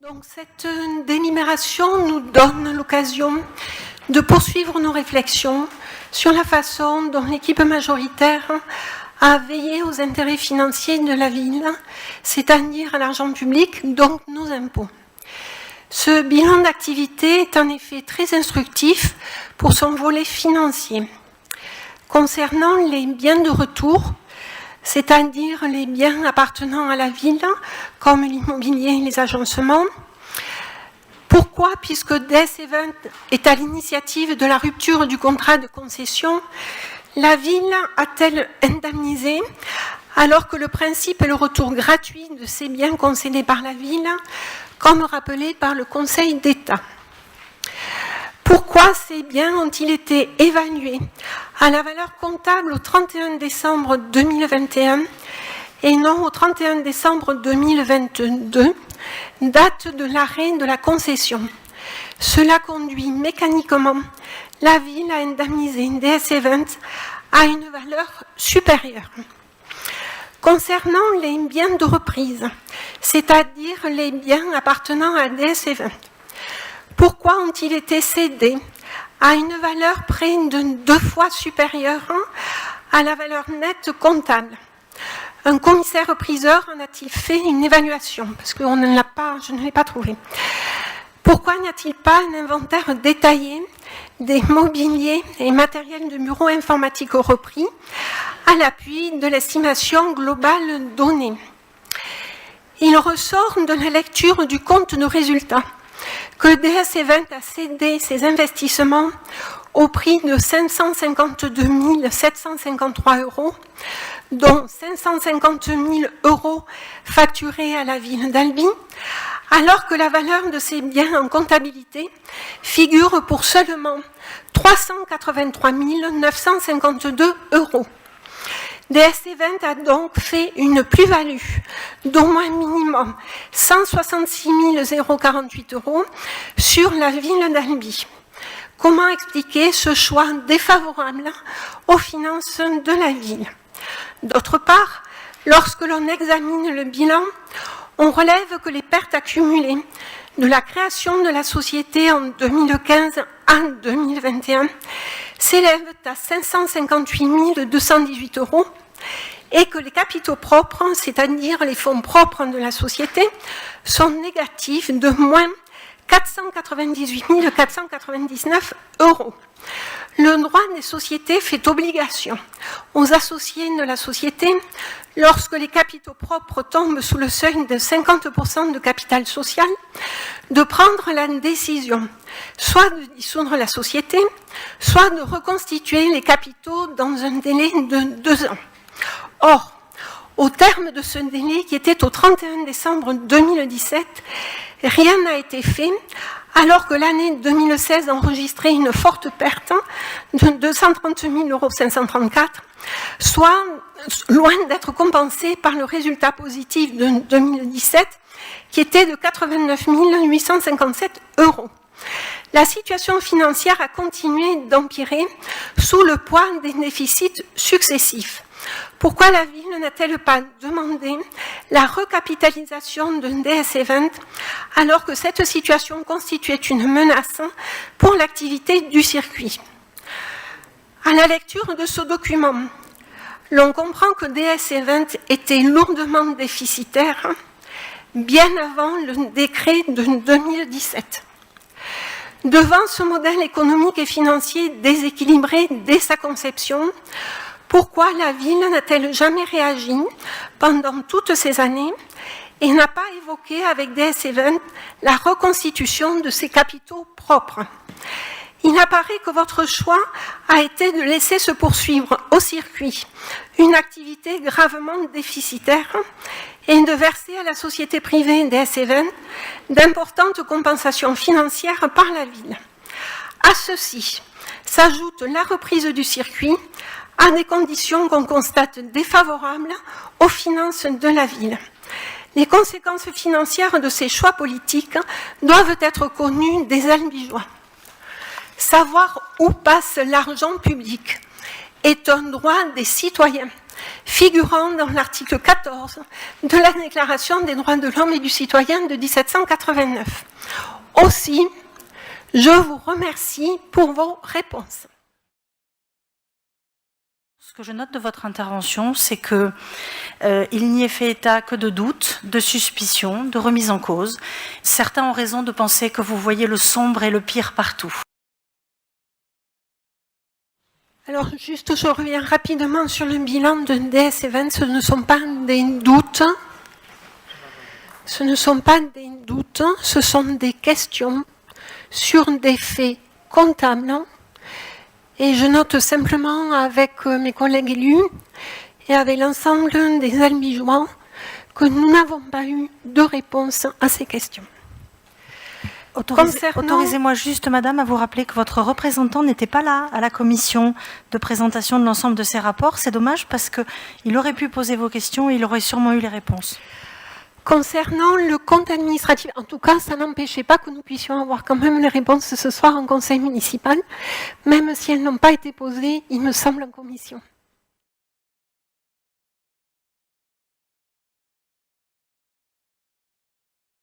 Donc cette délibération nous donne l'occasion de poursuivre nos réflexions sur la façon dont l'équipe majoritaire a veillé aux intérêts financiers de la ville, c'est-à-dire à l'argent public, donc nos impôts. Ce bilan d'activité est en effet très instructif pour son volet financier. Concernant les biens de retour, c'est-à-dire les biens appartenant à la ville, comme l'immobilier et les agencements. Pourquoi ? Puisque DS Event est à l'initiative de la rupture du contrat de concession, la ville a-t-elle indemnisé, alors que le principe est le retour gratuit de ces biens concédés par la ville, comme rappelé par le Conseil d'État. Pourquoi ces biens ont-ils été évalués à la valeur comptable au 31 décembre 2021 et non au 31 décembre 2022, date de l'arrêt de la concession? Cela conduit mécaniquement la ville à indemniser DS Event à une valeur supérieure. Concernant les biens de reprise, c'est-à-dire les biens appartenant à DS Event, pourquoi ont-ils été cédés à une valeur près de 2 fois supérieure à la valeur nette comptable? Un commissaire-priseur en a-t-il fait une évaluation? Parce que je ne l'ai pas trouvé. Pourquoi n'y a-t-il pas un inventaire détaillé des mobiliers et matériels de bureau informatique repris à l'appui de l'estimation globale donnée? Il ressort de la lecture du compte de résultat que DS Event a cédé ses investissements au prix de 552 753 €, dont 550 000 € facturés à la ville d'Albi, alors que la valeur de ces biens en comptabilité figure pour seulement 383 952 €. DS Event a donc fait une plus-value d'au moins minimum 166 048 € sur la ville d'Albi. Comment expliquer ce choix défavorable aux finances de la ville? D'autre part, lorsque l'on examine le bilan, on relève que les pertes accumulées de la création de la société en 2015 à 2021 s'élèvent à 558 218 € et que les capitaux propres, c'est-à-dire les fonds propres de la société, sont négatifs de moins 498 499 €. Le droit des sociétés fait obligation aux associés de la société, lorsque les capitaux propres tombent sous le seuil de 50% de capital social, de prendre la décision soit de dissoudre la société, soit de reconstituer les capitaux dans un délai de 2 ans. Or, au terme de ce délai, qui était au 31 décembre 2017, rien n'a été fait, alors que l'année 2016 enregistrait une forte perte de 230 534 €, soit loin d'être compensée par le résultat positif de 2017, qui était de 89 857 €. La situation financière a continué d'empirer sous le poids des déficits successifs. Pourquoi la ville n'a-t-elle pas demandé la recapitalisation de DS Event alors que cette situation constituait une menace pour l'activité du circuit? À la lecture de ce document, l'on comprend que DS Event était lourdement déficitaire bien avant le décret de 2017. Devant ce modèle économique et financier déséquilibré dès sa conception, pourquoi la ville n'a-t-elle jamais réagi pendant toutes ces années et n'a pas évoqué avec DS Event la reconstitution de ses capitaux propres? Il apparaît que votre choix a été de laisser se poursuivre au circuit une activité gravement déficitaire et de verser à la société privée DS Event d'importantes compensations financières par la ville. À ceci s'ajoute la reprise du circuit à des conditions qu'on constate défavorables aux finances de la ville. Les conséquences financières de ces choix politiques doivent être connues des Albigeois. Savoir où passe l'argent public est un droit des citoyens figurant dans l'article 14 de la Déclaration des droits de l'homme et du citoyen de 1789. Aussi, je vous remercie pour vos réponses. Ce que je note de votre intervention, c'est qu'il n'y est fait état que de doutes, de suspicions, de remises en cause. Certains ont raison de penser que vous voyez le sombre et le pire partout. Alors, juste, je reviens rapidement sur le bilan de DS Event. Ce ne sont pas des doutes. Ce ne sont pas des doutes, ce sont des questions sur des faits comptables. Et je note simplement avec mes collègues élus et avec l'ensemble des albigeois que nous n'avons pas eu de réponse à ces questions. Autorisez-moi juste, madame, à vous rappeler que votre représentant n'était pas là à la commission de présentation de l'ensemble de ces rapports. C'est dommage parce qu'il aurait pu poser vos questions et il aurait sûrement eu les réponses. Concernant le compte administratif, en tout cas, ça n'empêchait pas que nous puissions avoir quand même les réponses ce soir en conseil municipal, même si elles n'ont pas été posées, il me semble, en commission.